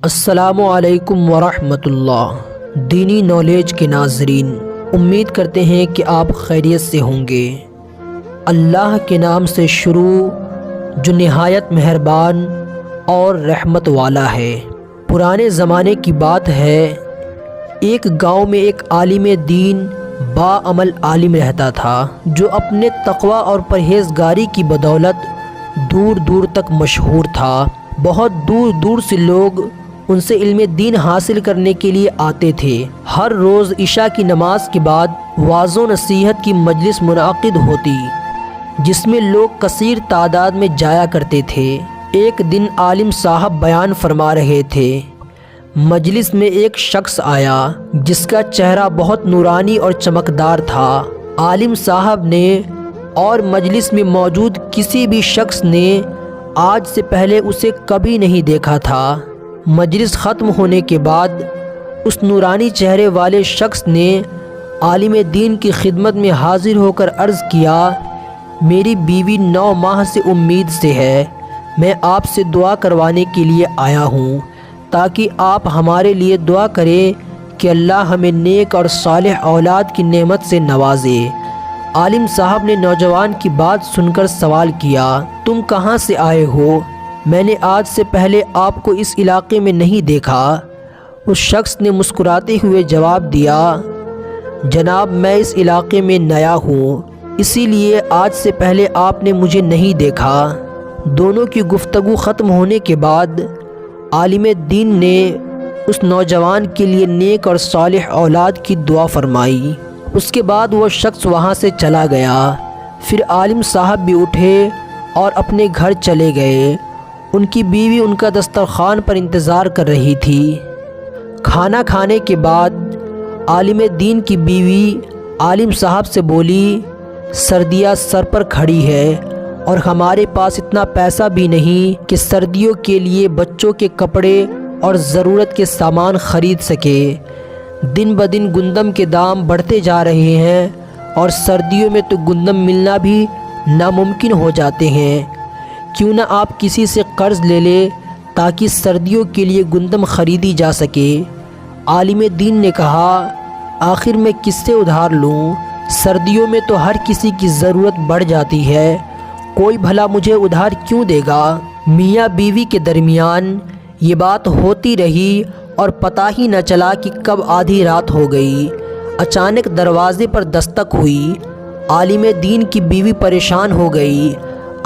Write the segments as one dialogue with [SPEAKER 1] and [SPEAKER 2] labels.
[SPEAKER 1] السلام علیکم ورحمۃ اللہ۔ دینی نالج کے ناظرین، امید کرتے ہیں کہ آپ خیریت سے ہوں گے۔ اللہ کے نام سے شروع جو نہایت مہربان اور رحمت والا ہے۔ پرانے زمانے کی بات ہے، ایک گاؤں میں ایک عالم دین باعمل عالم رہتا تھا جو اپنے تقوی اور پرہیزگاری کی بدولت دور دور تک مشہور تھا۔ بہت دور دور سے لوگ ان سے علم دین حاصل کرنے کے لیے آتے تھے۔ ہر روز عشاء کی نماز کے بعد وعظ و نصیحت کی مجلس منعقد ہوتی جس میں لوگ کثیر تعداد میں جایا کرتے تھے۔ ایک دن عالم صاحب بیان فرما رہے تھے، مجلس میں ایک شخص آیا جس کا چہرہ بہت نورانی اور چمکدار تھا۔ عالم صاحب نے اور مجلس میں موجود کسی بھی شخص نے آج سے پہلے اسے کبھی نہیں دیکھا تھا۔ مجلس ختم ہونے کے بعد اس نورانی چہرے والے شخص نے عالم دین کی خدمت میں حاضر ہو کر عرض کیا، میری بیوی 9 ماہ سے امید سے ہے، میں آپ سے دعا کروانے کے لیے آیا ہوں تاکہ آپ ہمارے لیے دعا کریں کہ اللہ ہمیں نیک اور صالح اولاد کی نعمت سے نوازے۔ عالم صاحب نے نوجوان کی بات سن کر سوال کیا، تم کہاں سے آئے ہو؟ میں نے آج سے پہلے آپ کو اس علاقے میں نہیں دیکھا۔ اس شخص نے مسکراتے ہوئے جواب دیا، جناب میں اس علاقے میں نیا ہوں، اسی لیے آج سے پہلے آپ نے مجھے نہیں دیکھا۔ دونوں کی گفتگو ختم ہونے کے بعد عالم دین نے اس نوجوان کے لیے نیک اور صالح اولاد کی دعا فرمائی۔ اس کے بعد وہ شخص وہاں سے چلا گیا۔ پھر عالم صاحب بھی اٹھے اور اپنے گھر چلے گئے۔ ان کی بیوی ان کا دسترخوان پر انتظار کر رہی تھی۔ کھانا کھانے کے بعد عالم دین کی بیوی عالم صاحب سے بولی، سردیاں سر پر کھڑی ہے اور ہمارے پاس اتنا پیسہ بھی نہیں کہ سردیوں کے لیے بچوں کے کپڑے اور ضرورت کے سامان خرید سکے۔ دن بدن گندم کے دام بڑھتے جا رہے ہیں اور سردیوں میں تو گندم ملنا بھی ناممکن ہو جاتے ہیں، کیوں نہ آپ کسی سے قرض لے لیں تاکہ سردیوں کے لیے گندم خریدی جا سکے۔ عالم دین نے کہا، آخر میں کس سے ادھار لوں؟ سردیوں میں تو ہر کسی کی ضرورت بڑھ جاتی ہے، کوئی بھلا مجھے ادھار کیوں دے گا؟ میاں بیوی کے درمیان یہ بات ہوتی رہی اور پتہ ہی نہ چلا کہ کب آدھی رات ہو گئی۔ اچانک دروازے پر دستک ہوئی۔ عالم دین کی بیوی پریشان ہو گئی،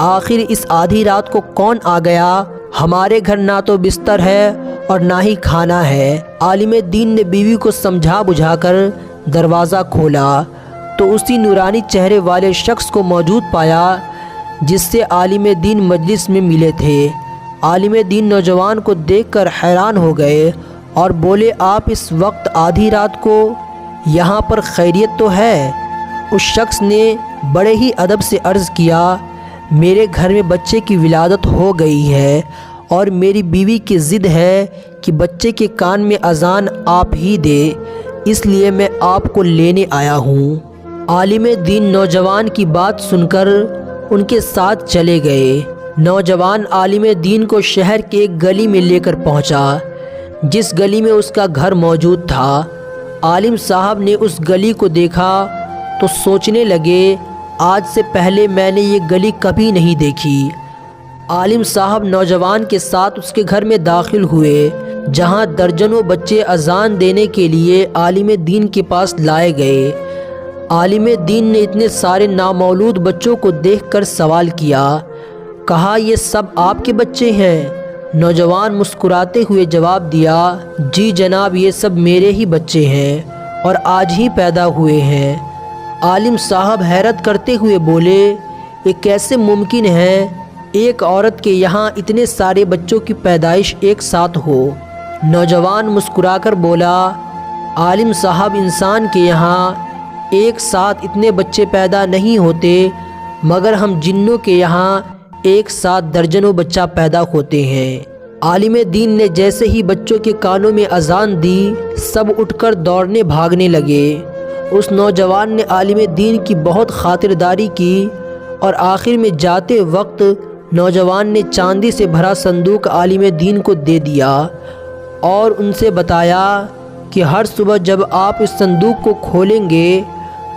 [SPEAKER 1] آخر اس آدھی رات کو کون آ گیا؟ ہمارے گھر نہ تو بستر ہے اور نہ ہی کھانا ہے۔ عالم دین نے بیوی کو سمجھا بجھا کر دروازہ کھولا تو اسی نورانی چہرے والے شخص کو موجود پایا جس سے عالم دین مجلس میں ملے تھے۔ عالم دین نوجوان کو دیکھ کر حیران ہو گئے اور بولے، آپ اس وقت آدھی رات کو یہاں پر، خیریت تو ہے؟ اس شخص نے بڑے ہی ادب سے عرض کیا، میرے گھر میں بچے کی ولادت ہو گئی ہے اور میری بیوی کی ضد ہے کہ بچے کے کان میں اذان آپ ہی دے، اس لیے میں آپ کو لینے آیا ہوں۔ عالم دین نوجوان کی بات سن کر ان کے ساتھ چلے گئے۔ نوجوان عالم دین کو شہر کے ایک گلی میں لے کر پہنچا جس گلی میں اس کا گھر موجود تھا۔ عالم صاحب نے اس گلی کو دیکھا تو سوچنے لگے، آج سے پہلے میں نے یہ گلی کبھی نہیں دیکھی۔ عالم صاحب نوجوان کے ساتھ اس کے گھر میں داخل ہوئے جہاں درجنوں بچے اذان دینے کے لیے عالم دین کے پاس لائے گئے۔ عالم دین نے اتنے سارے نامولود بچوں کو دیکھ کر سوال کیا، کہا، یہ سب آپ کے بچے ہیں؟ نوجوان مسکراتے ہوئے جواب دیا، جی جناب، یہ سب میرے ہی بچے ہیں اور آج ہی پیدا ہوئے ہیں۔ عالم صاحب حیرت کرتے ہوئے بولے، یہ کیسے ممکن ہے ایک عورت کے یہاں اتنے سارے بچوں کی پیدائش ایک ساتھ ہو؟ نوجوان مسکرا کر بولا، عالم صاحب، انسان کے یہاں ایک ساتھ اتنے بچے پیدا نہیں ہوتے، مگر ہم جنوں کے یہاں ایک ساتھ درجنوں بچہ پیدا ہوتے ہیں۔ عالم دین نے جیسے ہی بچوں کے کانوں میں اذان دی، سب اٹھ کر دوڑنے بھاگنے لگے۔ اس نوجوان نے عالم دین کی بہت خاطرداری کی اور آخر میں جاتے وقت نوجوان نے چاندی سے بھرا صندوق عالم دین کو دے دیا اور ان سے بتایا کہ ہر صبح جب آپ اس صندوق کو کھولیں گے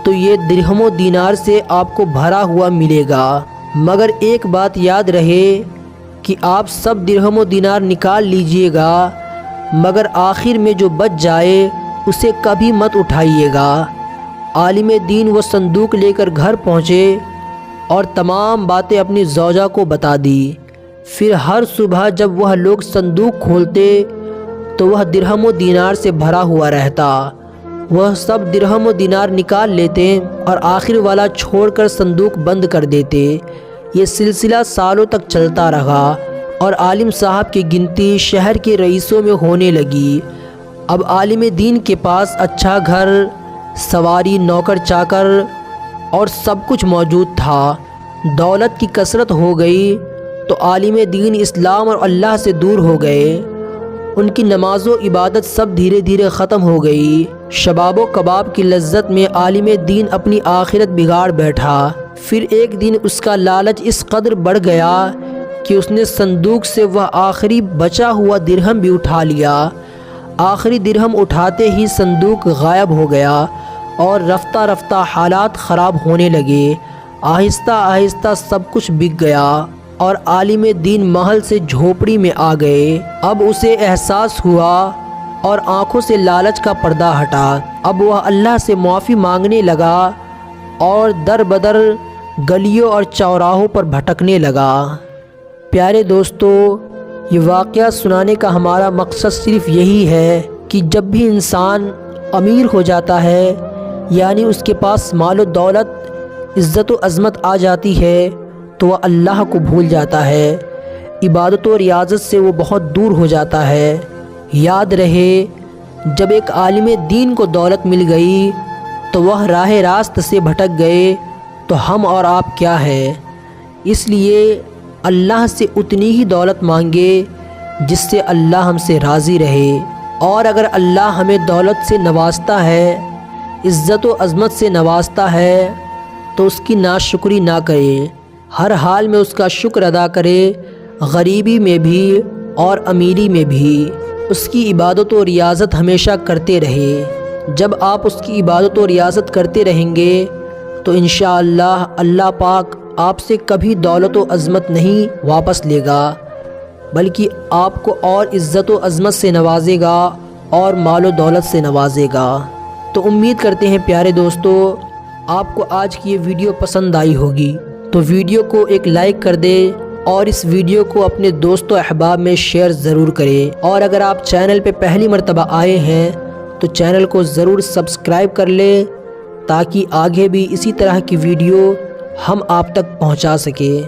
[SPEAKER 1] تو یہ درہم و دینار سے آپ کو بھرا ہوا ملے گا، مگر ایک بات یاد رہے کہ آپ سب درہم و دینار نکال لیجئے گا، مگر آخر میں جو بچ جائے اسے کبھی مت اٹھائیے گا۔ عالم دین وہ صندوق لے کر گھر پہنچے اور تمام باتیں اپنی زوجہ کو بتا دی۔ پھر ہر صبح جب وہ لوگ صندوق کھولتے تو وہ درہم و دینار سے بھرا ہوا رہتا۔ وہ سب درہم و دینار نکال لیتے اور آخر والا چھوڑ کر صندوق بند کر دیتے۔ یہ سلسلہ سالوں تک چلتا رہا اور عالم صاحب کی گنتی شہر کے رئیسوں میں ہونے لگی۔ اب عالم دین کے پاس اچھا گھر، سواری، نوکر چاکر اور سب کچھ موجود تھا۔ دولت کی کثرت ہو گئی تو عالم دین اسلام اور اللہ سے دور ہو گئے۔ ان کی نماز و عبادت سب دھیرے دھیرے ختم ہو گئی۔ شباب و کباب کی لذت میں عالم دین اپنی آخرت بگاڑ بیٹھا۔ پھر ایک دن اس کا لالچ اس قدر بڑھ گیا کہ اس نے صندوق سے وہ آخری بچا ہوا درہم بھی اٹھا لیا۔ آخری درہم اٹھاتے ہی صندوق غائب ہو گیا اور رفتہ رفتہ حالات خراب ہونے لگے۔ آہستہ آہستہ سب کچھ بک گیا اور عالم دین محل سے جھوپڑی میں آ گئے۔ اب اسے احساس ہوا اور آنکھوں سے لالچ کا پردہ ہٹا۔ اب وہ اللہ سے معافی مانگنے لگا اور در بدر گلیوں اور چوراہوں پر بھٹکنے لگا۔ پیارے دوستو، یہ واقعہ سنانے کا ہمارا مقصد صرف یہی ہے کہ جب بھی انسان امیر ہو جاتا ہے، یعنی اس کے پاس مال و دولت، عزت و عظمت آ جاتی ہے، تو وہ اللہ کو بھول جاتا ہے، عبادت و ریاضت سے وہ بہت دور ہو جاتا ہے۔ یاد رہے، جب ایک عالم دین کو دولت مل گئی تو وہ راہ راست سے بھٹک گئے، تو ہم اور آپ کیا ہے؟ اس لیے اللہ سے اتنی ہی دولت مانگے جس سے اللہ ہم سے راضی رہے، اور اگر اللہ ہمیں دولت سے نوازتا ہے، عزت و عظمت سے نوازتا ہے، تو اس کی ناشکری نہ کرے، ہر حال میں اس کا شکر ادا کرے، غریبی میں بھی اور امیری میں بھی۔ اس کی عبادت و ریاضت ہمیشہ کرتے رہے۔ جب آپ اس کی عبادت و ریاضت کرتے رہیں گے تو انشاءاللہ اللہ پاک آپ سے کبھی دولت و عظمت نہیں واپس لے گا، بلکہ آپ کو اور عزت و عظمت سے نوازے گا اور مال و دولت سے نوازے گا۔ تو امید کرتے ہیں پیارے دوستو، آپ کو آج کی یہ ویڈیو پسند آئی ہوگی، تو ویڈیو کو ایک لائک کر دے اور اس ویڈیو کو اپنے دوست و احباب میں شیئر ضرور کریں، اور اگر آپ چینل پہ پہلی مرتبہ آئے ہیں تو چینل کو ضرور سبسکرائب کر لیں تاکہ آگے بھی اسی طرح کی ویڈیو ہم آپ تک پہنچا سکیں۔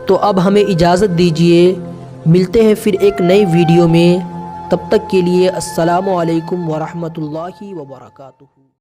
[SPEAKER 1] تو اب ہمیں اجازت دیجیے، ملتے ہیں پھر ایک نئی ویڈیو میں، تب تک کے لیے السلام علیکم ورحمۃ اللہ وبرکاتہ۔